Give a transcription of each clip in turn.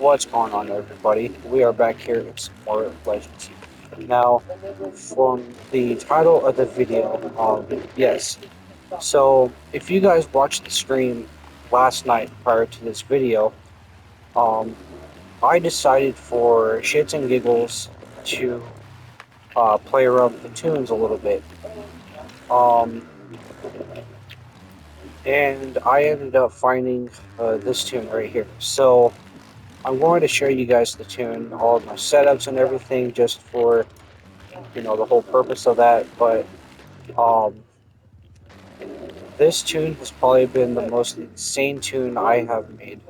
What's going on, everybody? We are back here with some more Legends. Now, from the title of the video, yes. So, if you guys watched the stream last night prior to this video, um, I decided for shits and giggles to play around with the tunes a little bit. Um, and I ended up finding this tune right here. So, I'm going to show you guys the tune, all of my setups and everything, just for the whole purpose of that. But um, this tune has probably been the most insane tune I have made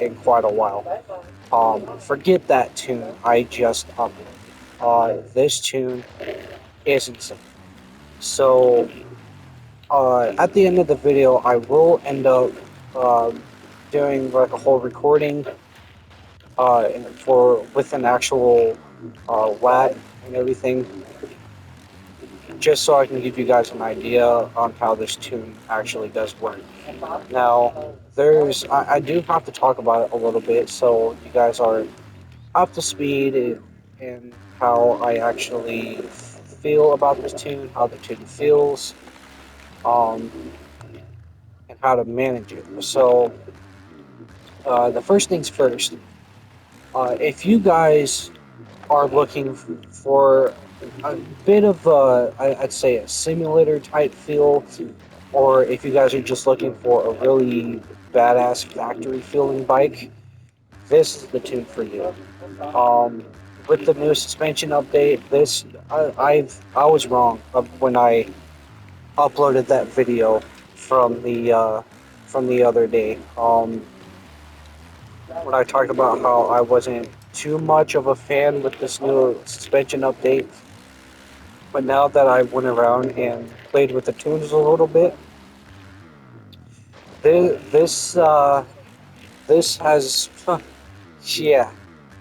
in quite a while. Forget that tune I just uploaded. This tune is insane. So at the end of the video, I will end up doing like a whole recording for with an actual WAT and everything, just so I can give you guys an idea on how this tune actually does work. Now, I do have to talk about it a little bit so you guys are up to speed in how I actually feel about this tune, how the tune feels, um, and how to manage it. So, the first things first, if you guys are looking for a bit of I'd say a simulator type feel, or if you guys are just looking for a really badass factory feeling bike, this is the tune for you. Um, with the new suspension update, I was wrong when I uploaded that video from the other day. When I talked about how I wasn't too much of a fan with this new suspension update, but now that I went around and played with the tunes a little bit, this this has yeah,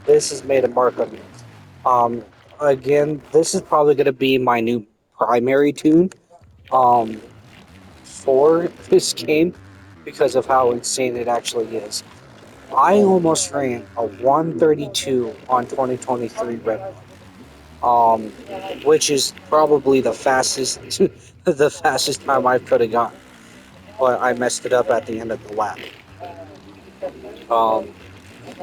this has made a mark on me. Um, Again, this is probably going to be my new primary tune um, for this game because of how insane it actually is. I almost ran a 132 on 2023 Red Bull, which is probably the fastest the fastest time I could have gotten, but I messed it up at the end of the lap, um,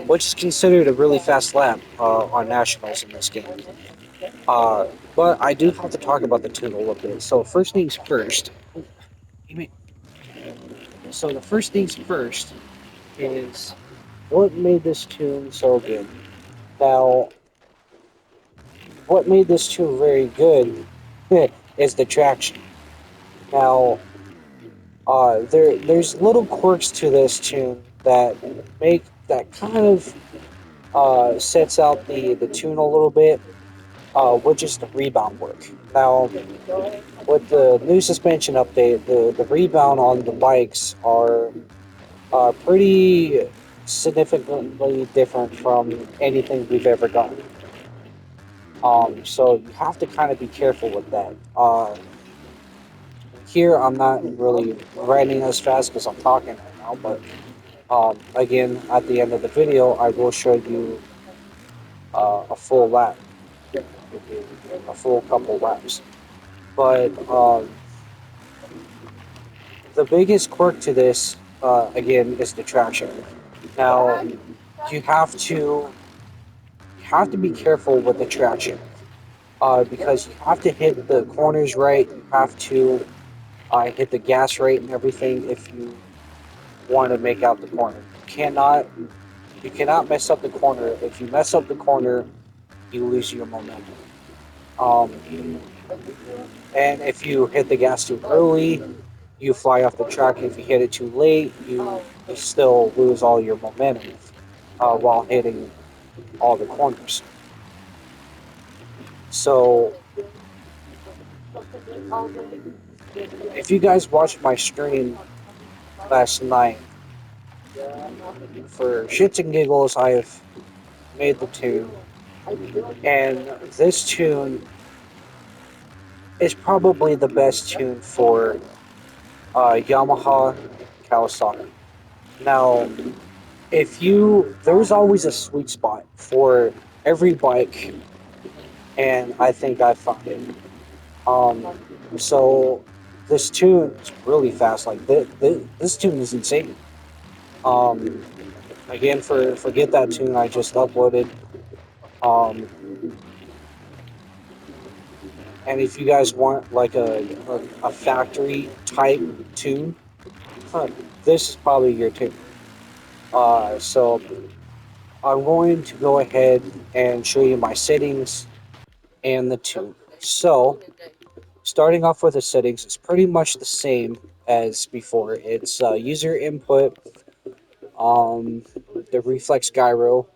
which is considered a really fast lap on nationals in this game. Uh, but I do have to talk about the tune a little bit. So first things first. So the first things first is what made this tune so good. Now, what made this tune very good is the traction. Now, there's little quirks to this tune that kind of sets out the tune a little bit, which is the rebound work. Now, with the new suspension update, the rebound on the bikes are pretty significantly different from anything we've ever done. So you have to kind of be careful with that. Here, I'm not really riding as fast because I'm talking right now, but again, at the end of the video, I will show you a full lap, a full couple laps. But the biggest quirk to this, again, is the traction. Now, you have to you have to be careful with the traction because you have to hit the corners right. You have to hit the gas rate and everything if you want to make out the corner. You cannot mess up the corner. If you mess up the corner, you lose your momentum. Um, and if you hit the gas too early, you fly off the track. If you hit it too late, you still lose all your momentum while hitting all the corners. So if you guys watched my stream last night, for shits and giggles, I have made the tune, and this tune is probably the best tune for Yamaha Kawasaki. Now, if you there's always a sweet spot for every bike, and I think I found it. So this tune is really fast. Like this tune is insane. Um, Again, for forget that tune I just uploaded. Um, and if you guys want like a factory type tune, huh, this is probably your tune. So I'm going to go ahead and show you my settings and the tune. So starting off with the settings, it's pretty much the same as before. It's user input, um, the reflex gyro,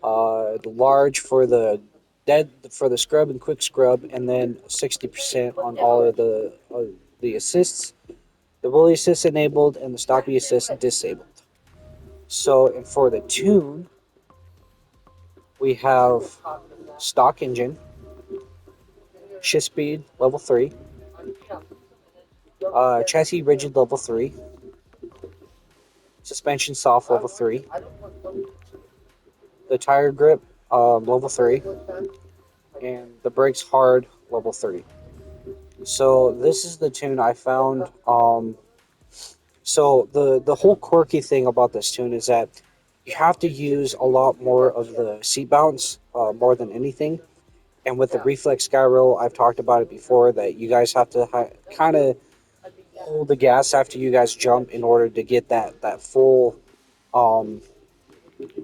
the large for the dead for the scrub and quick scrub, and then 60% on all of the assists. The Wooly assist enabled and the stoppy assist disabled. So, and for the tune, we have stock engine, shift speed level 3, chassis rigid level 3, suspension soft level 3, the tire grip level 3, and the brakes hard level 3. So this is the tune I found. So the whole quirky thing about this tune is that you have to use a lot more of the seat bounce more than anything. And with the reflex gyro, I've talked about it before that you guys have to kind of hold the gas after you guys jump in order to get um,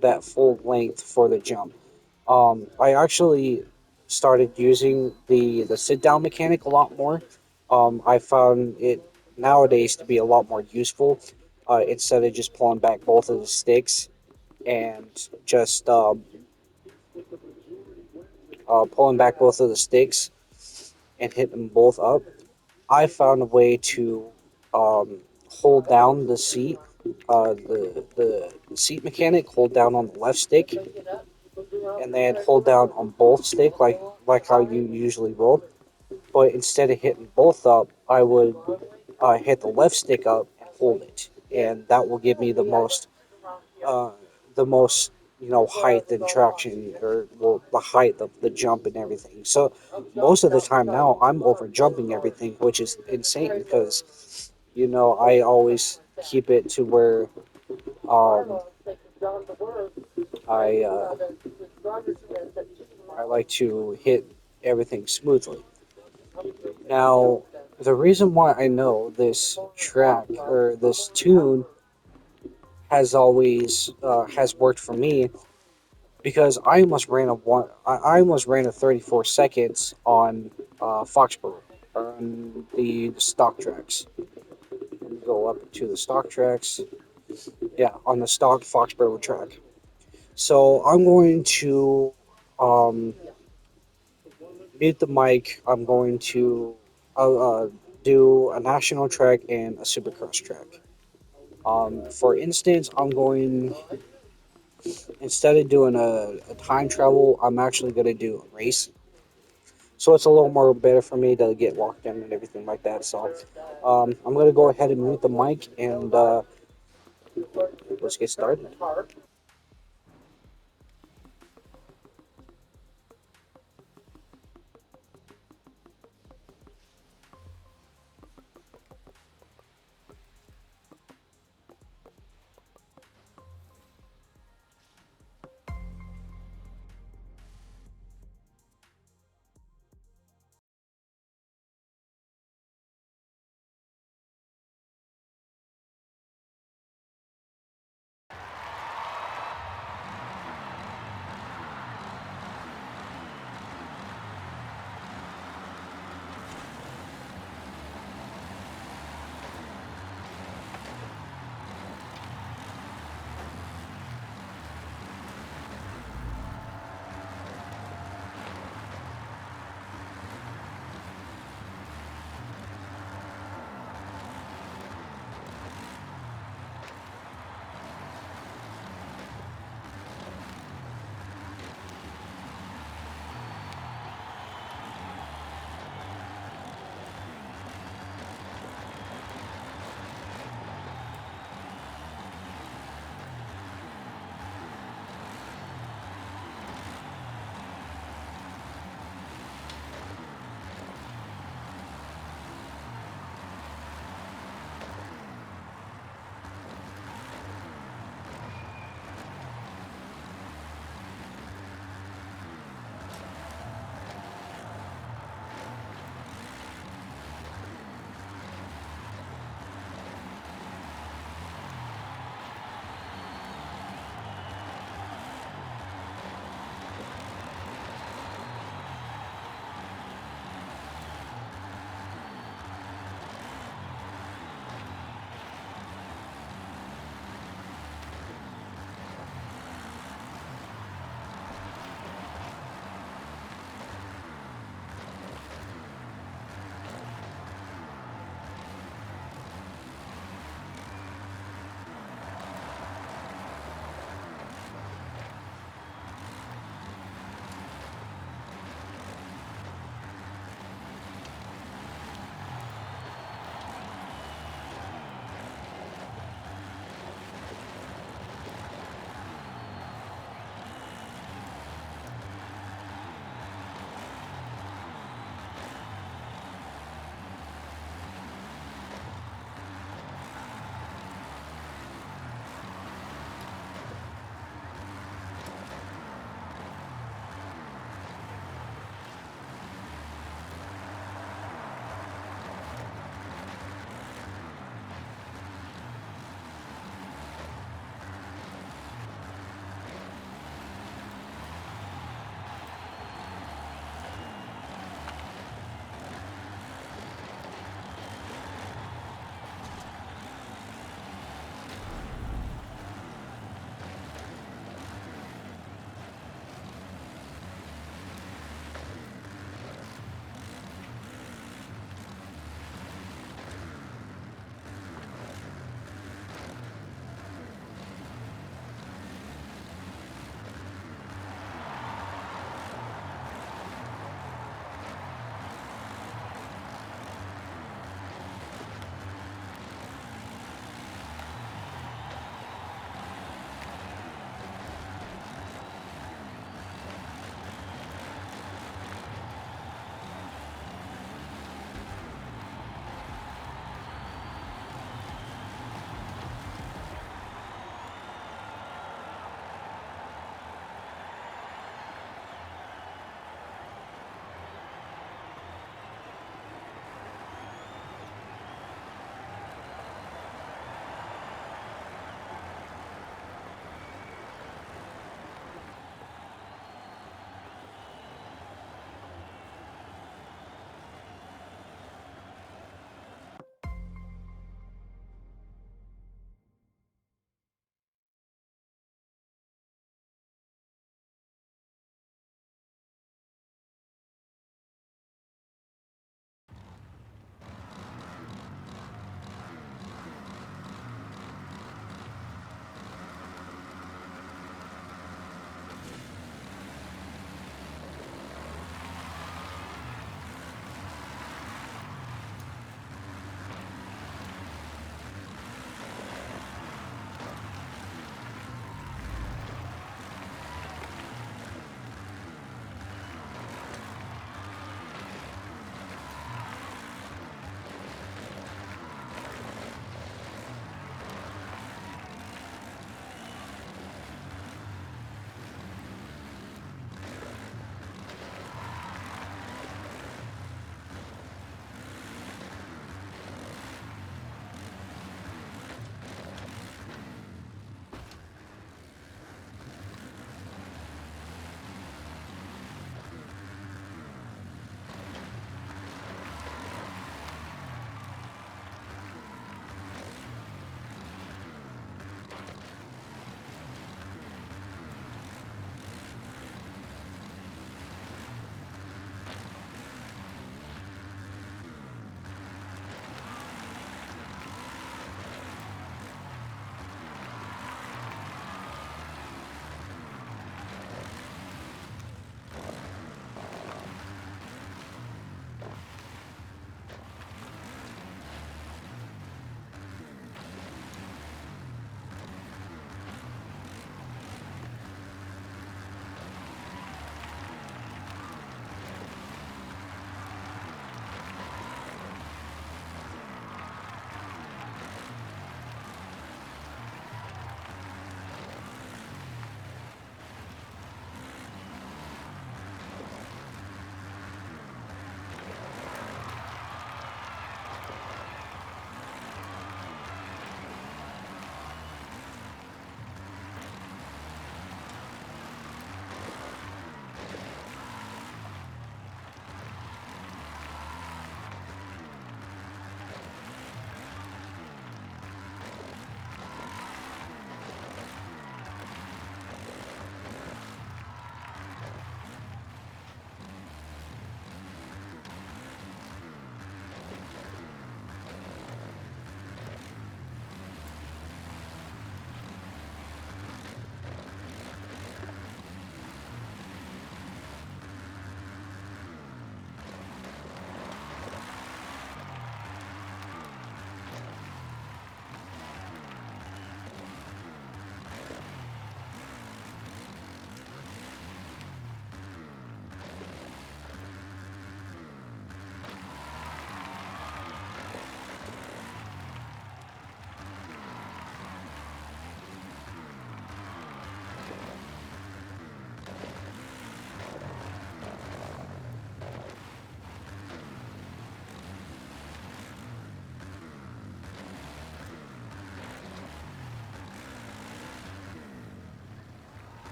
that full length for the jump. I actually started using the sit down mechanic a lot more. I found it nowadays to be a lot more useful instead of just pulling back both of the sticks and just pulling back both of the sticks and hit them both up. I found a way to hold down the seat, the seat mechanic, hold down on the left stick, and then hold down on both stick like how you usually will. But instead of hitting both up, I would hit the left stick up and hold it, and that will give me uh, the most height and traction, or well, the height of the jump and everything. So most of the time now I'm over jumping everything, which is insane because I always keep it to where um, I I like to hit everything smoothly. Now, the reason why I know this track or this tune has worked for me because I almost ran a 34 seconds on Foxborough on the stock tracks. Go up to the stock tracks, yeah, on the stock Foxborough track. So I'm going to um, mute the mic. I'm going to do a national track and a supercross track. For instance, I'm going instead of doing a time travel, I'm actually going to do a race. So it's a little more better for me to get walked in and everything like that. So I'm going to go ahead and mute the mic and let's get started.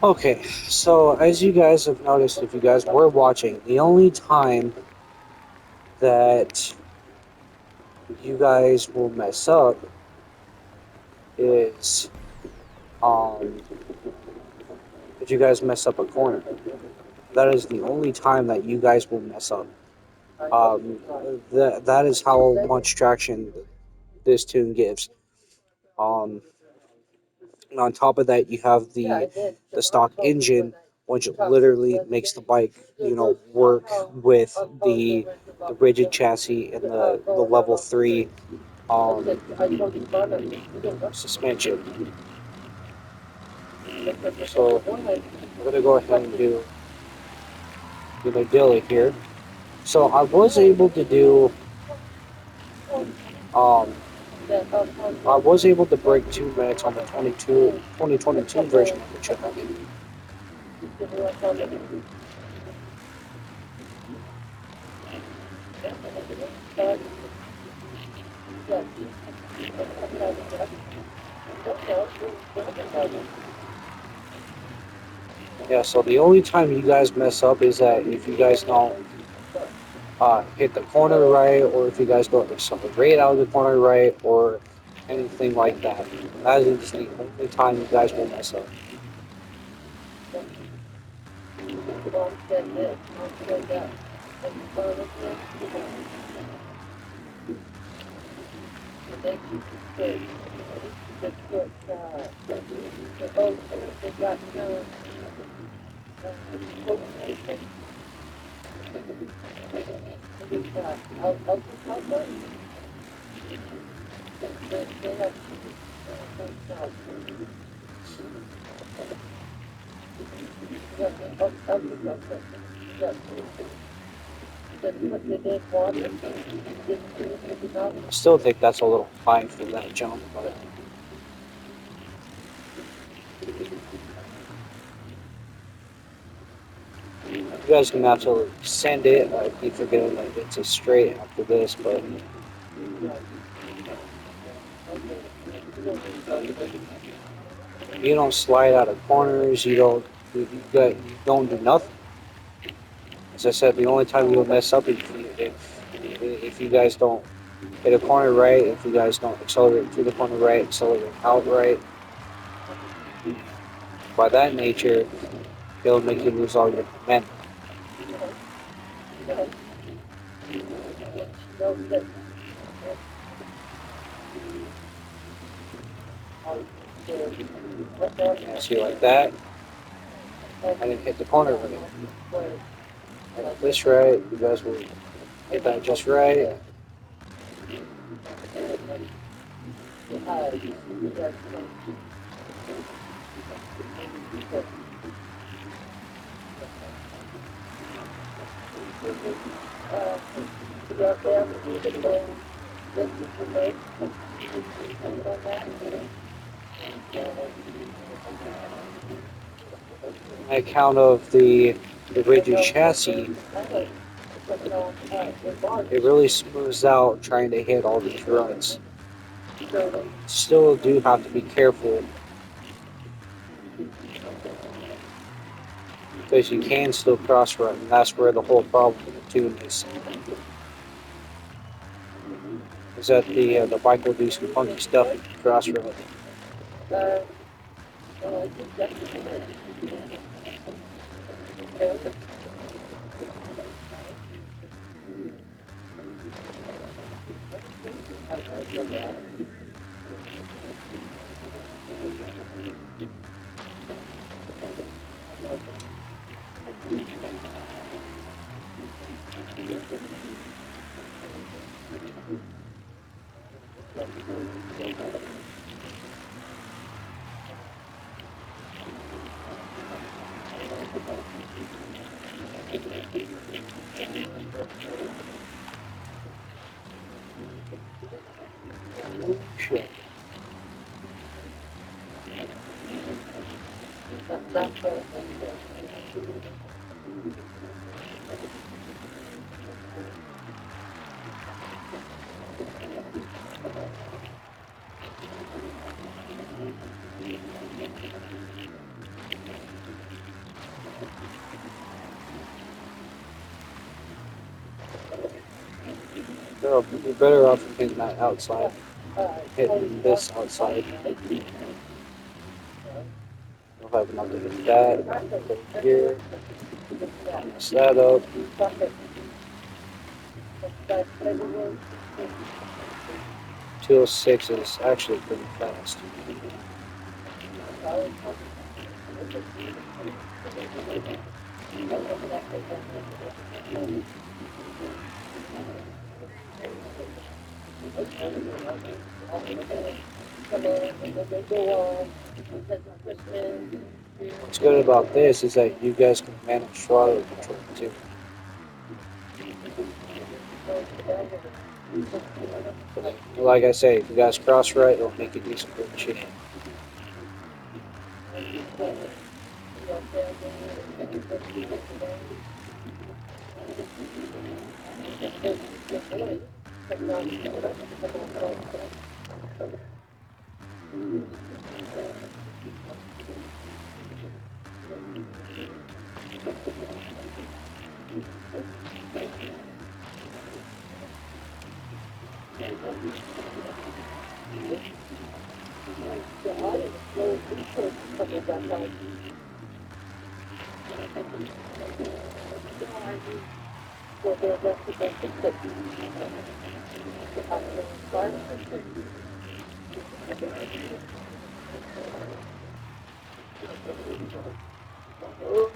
Okay, so as you guys have noticed, if you guys were watching, the only time that you guys will mess up is um, if you guys mess up a corner. That is the only time that you guys will mess up. Um, that is how much traction this tune gives. Um, and on top of that, you have the stock engine, which literally makes the bike, work with the rigid chassis and the level three um, suspension. So I'm gonna go ahead and do my daily here. So I was able to do um, I was able to break 2 minutes on the 2022 version of the track. Yeah, so the only time you guys mess up is that if you guys don't hit the corner right, or if you guys don't accelerate out of the corner right, or anything like that. That is the only time you guys will mess up. I still think that's a little high for that jump, but you guys can absolutely send it. I keep forgetting that it's a straight after this, but you don't slide out of corners. You don't do nothing. As I said, the only time you'll mess up is if you guys don't hit a corner right, if you guys don't accelerate through the corner right, accelerate out right. By that nature, it'll make you lose all your momentum. See, like that, I didn't hit the corner right. This right, you guys will hit that just right. On account of the rigid chassis, it really smooths out trying to hit all these runs. Still do have to be careful because you can still cross run, and that's where the whole problem with the tune is that the bike will do some funky stuff if you cross run. Shit. you're better off from hitting that outside, hitting this outside. You'll have enough to hit that. Go here, mess that up. 206 is actually pretty fast. What's good about this is that you guys can manage throttle control too. Like I say, if you guys cross right, it'll make it do some good shit.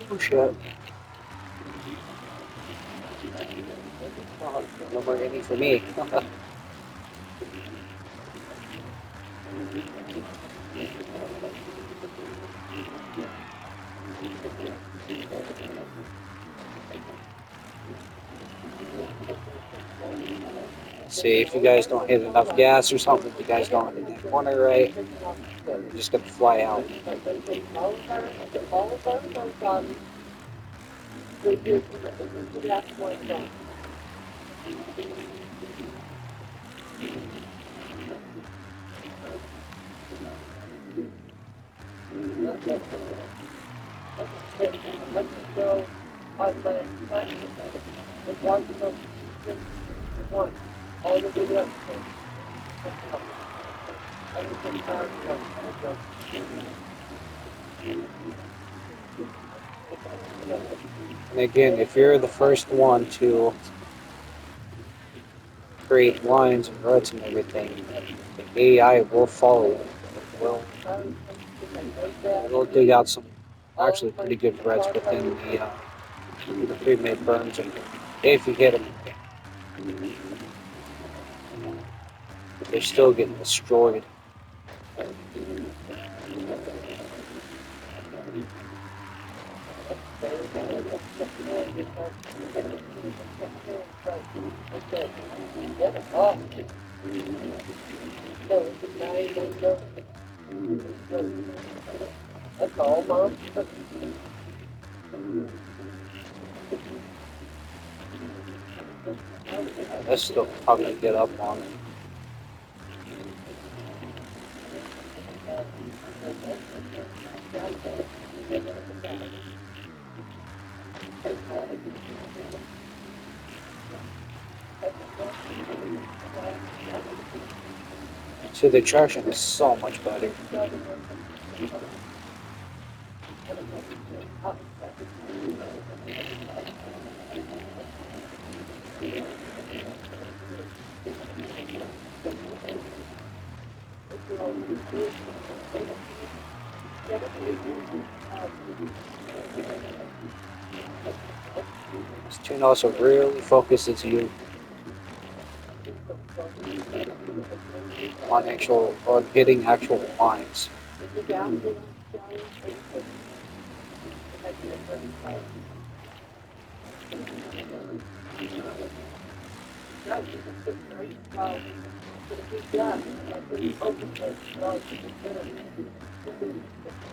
Oh shit. Oh, no more any for me. See, if you guys don't hit enough gas or something, if you guys don't hit that corner right, you're just gonna fly out. And again, if you're the first one to create lines and ruts and everything, the AI will follow you. It'll dig out some actually pretty good ruts within the pre-made berms if you hit them. They're still getting destroyed. Let's still probably get up on it. So the traction is so much better. This tune also really focuses you on hitting actual lines.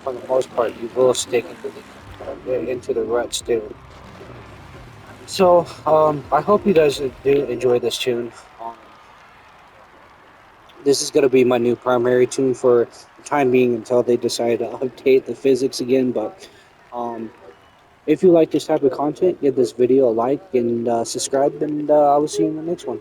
For the most part, you will stick into the ruts too. So, I hope you guys do enjoy this tune. This is going to be my new primary tune for the time being until they decide to update the physics again. But if you like this type of content, give this video a like and subscribe, and I will see you in the next one.